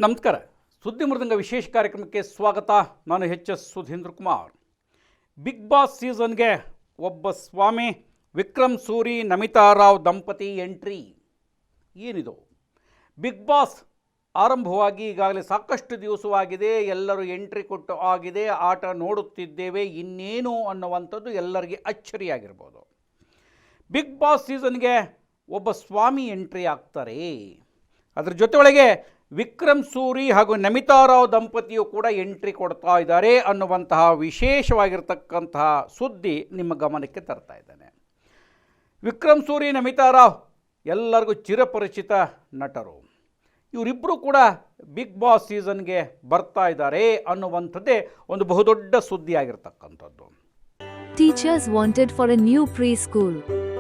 ನಮಸ್ಕಾರ. ಸುದ್ದಿ ಮೃದಂಗ ವಿಶೇಷ ಕಾರ್ಯಕ್ರಮಕ್ಕೆ ಸ್ವಾಗತ. ನಾನು ಎಚ್.ಎಸ್. ಸುಧೀಂದ್ರ ಕುಮಾರ್. ಬಿಗ್ ಬಾಸ್ ಸೀಸನ್ಗೆ ಒಬ್ಬ ಸ್ವಾಮಿ, ವಿಕ್ರಮ್ ಸೂರಿ ನಮಿತಾ ರಾವ್ ದಂಪತಿ ಎಂಟ್ರಿ. ಏನಿದು? ಬಿಗ್ ಬಾಸ್ ಆರಂಭವಾಗಿ ಈಗಾಗಲೇ ಸಾಕಷ್ಟು ದಿವಸವಾಗಿದೆ. ಎಲ್ಲರೂ ಎಂಟ್ರಿ ಕೊಟ್ಟು ಆಗಿದೆ, ಆಟ ನೋಡುತ್ತಿದ್ದೇವೆ, ಇನ್ನೇನು ಅನ್ನುವಂಥದ್ದು ಎಲ್ಲರಿಗೆ ಅಚ್ಚರಿಯಾಗಿರ್ಬೋದು. ಬಿಗ್ ಬಾಸ್ ಸೀಸನ್ಗೆ ಒಬ್ಬ ಸ್ವಾಮಿ ಎಂಟ್ರಿ ಆಗ್ತಾರೆ. ಅದರ ಜೊತೆಯೊಳಗೆ ವಿಕ್ರಮ್ ಸೂರಿ ಹಾಗೂ ನಮಿತಾ ರಾವ್ ದಂಪತಿಯು ಕೂಡ ಎಂಟ್ರಿ ಕೊಡ್ತಾ ಇದ್ದಾರೆ ಅನ್ನುವಂತಹ ವಿಶೇಷವಾಗಿರ್ತಕ್ಕಂತಹ ಸುದ್ದಿ ನಿಮ್ಮ ಗಮನಕ್ಕೆ ತರ್ತಾ ಇದ್ದಾನೆ. ವಿಕ್ರಮ್ ಸೂರಿ ನಮಿತಾ ರಾವ್ ಎಲ್ಲರಿಗೂ ಚಿರಪರಿಚಿತ ನಟರು. ಇವರಿಬ್ಬರು ಕೂಡ ಬಿಗ್ ಬಾಸ್ ಸೀಸನ್ಗೆ ಬರ್ತಾ ಇದ್ದಾರೆ ಅನ್ನುವಂಥದ್ದೇ ಒಂದು ಬಹುದೊಡ್ಡ ಸುದ್ದಿಯಾಗಿರ್ತಕ್ಕಂಥದ್ದು. Teachers wanted for a new preschool.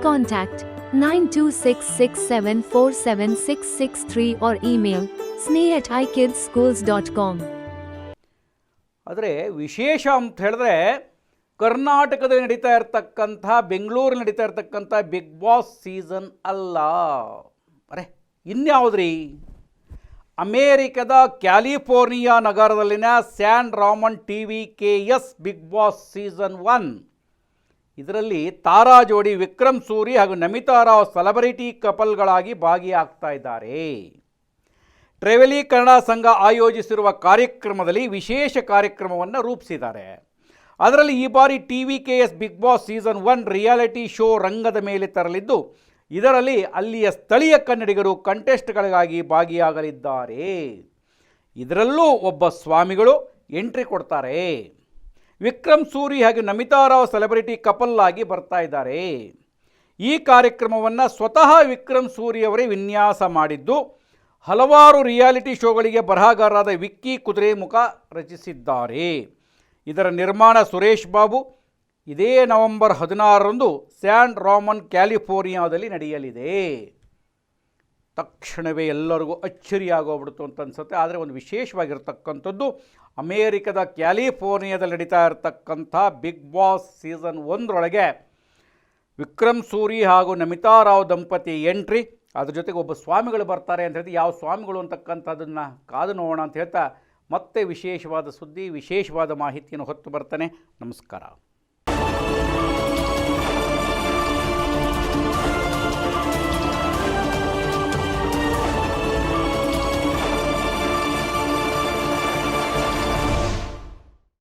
Contact 9266747663 or email sneh@ikidsschools.com. ಆದರೆ ವಿಶೇಷ ಅಂತ ಹೇಳಿದ್ರೆ, ಕರ್ನಾಟಕದಲ್ಲಿ ನಡೀತಾ ಇರತಕ್ಕಂಥ, ಬೆಂಗಳೂರಲ್ಲಿ ನಡೀತಾ ಇರತಕ್ಕಂಥ ಬಿಗ್ ಬಾಸ್ ಸೀಸನ್ ಅಲ್ಲ. ಅರೆ ಇನ್ಯಾವುದ್ರಿ? ಅಮೇರಿಕದ ಕ್ಯಾಲಿಫೋರ್ನಿಯಾ ನಗರದಲ್ಲಿನ San Ramon TVKS big boss season 1. ಇದರಲ್ಲಿ ತಾರಾ ಜೋಡಿ ವಿಕ್ರಮ್ ಸೂರಿ ಹಾಗೂ ನಮಿತಾ ರಾವ್ ಸೆಲೆಬ್ರಿಟಿ ಕಪಲ್ಗಳಾಗಿ ಭಾಗಿಯಾಗ್ತಾ ಇದ್ದಾರೆ. ಟ್ರೆವೆಲಿ ಕನ್ನಡ ಸಂಘ ಆಯೋಜಿಸಿರುವ ಕಾರ್ಯಕ್ರಮದಲ್ಲಿ ವಿಶೇಷ ಕಾರ್ಯಕ್ರಮವನ್ನು ರೂಪಿಸಿದ್ದಾರೆ. ಅದರಲ್ಲಿ ಈ ಬಾರಿ TVKS big boss season 1 reality show ರಂಗದ ಮೇಲೆ ತರಲಿದ್ದು, ಇದರಲ್ಲಿ ಅಲ್ಲಿಯ ಸ್ಥಳೀಯ ಕನ್ನಡಿಗರು ಕಂಟೆಸ್ಟ್ಗಳಿಗಾಗಿ ಭಾಗಿಯಾಗಲಿದ್ದಾರೆ. ಇದರಲ್ಲೂ ಒಬ್ಬ ಸ್ವಾಮಿಗಳು ಎಂಟ್ರಿ ಕೊಡ್ತಾರೆ. ವಿಕ್ರಮ್ ಸೂರಿ ಹಾಗೂ ನಮಿತಾ ರಾವ್ ಸೆಲೆಬ್ರಿಟಿ ಕಪಲ್ ಆಗಿ ಬರ್ತಾ ಇದ್ದಾರೆ. ಈ ಕಾರ್ಯಕ್ರಮವನ್ನು ಸ್ವತಃ ವಿಕ್ರಮ್ ಸೂರಿ ಅವರೇ ವಿನ್ಯಾಸ ಮಾಡಿದ್ದು, ಹಲವಾರು ರಿಯಾಲಿಟಿ ಶೋಗಳಿಗೆ ಬರಹಗಾರರಾದ ವಿಕ್ಕಿ ಕುದುರೆಮುಖ ರಚಿಸಿದ್ದಾರೆ. ಇದರ ನಿರ್ಮಾಣ ಸುರೇಶ್ ಬಾಬು. ಇದೇ ನವೆಂಬರ್ 16ರಂದು ಸ್ಯಾನ್ ರಾಮನ್ ಕ್ಯಾಲಿಫೋರ್ನಿಯಾದಲ್ಲಿ ನಡೆಯಲಿದೆ. ತಕ್ಷಣವೇ ಎಲ್ಲರಿಗೂ ಅಚ್ಚರಿಯಾಗೋಗ್ಬಿಡ್ತು ಅಂತ ಅನಿಸುತ್ತೆ. ಆದರೆ ಒಂದು ವಿಶೇಷವಾಗಿರ್ತಕ್ಕಂಥದ್ದು, ಅಮೇರಿಕದ ಕ್ಯಾಲಿಫೋರ್ನಿಯಾದಲ್ಲಿ ನಡೀತಾ ಇರತಕ್ಕಂಥ ಬಿಗ್ ಬಾಸ್ ಸೀಸನ್ 1ರೊಳಗೆ ವಿಕ್ರಮ್ ಸೂರಿ ಹಾಗೂ ನಮಿತಾ ರಾವ್ ದಂಪತಿ ಎಂಟ್ರಿ. ಅದ್ರ ಜೊತೆಗೆ ಒಬ್ಬ ಸ್ವಾಮಿಗಳು ಬರ್ತಾರೆ ಅಂತ ಹೇಳ್ತಿ. ಯಾವ ಸ್ವಾಮಿಗಳು ಅಂತಕ್ಕಂಥದ್ದನ್ನು ಕಾದು ನೋಡೋಣ ಅಂತ ಹೇಳ್ತಾ ಮತ್ತೆ ವಿಶೇಷವಾದ ಸುದ್ದಿ, ವಿಶೇಷವಾದ ಮಾಹಿತಿಯನ್ನು ಹೊತ್ತು ಬರ್ತಾನೆ. ನಮಸ್ಕಾರ.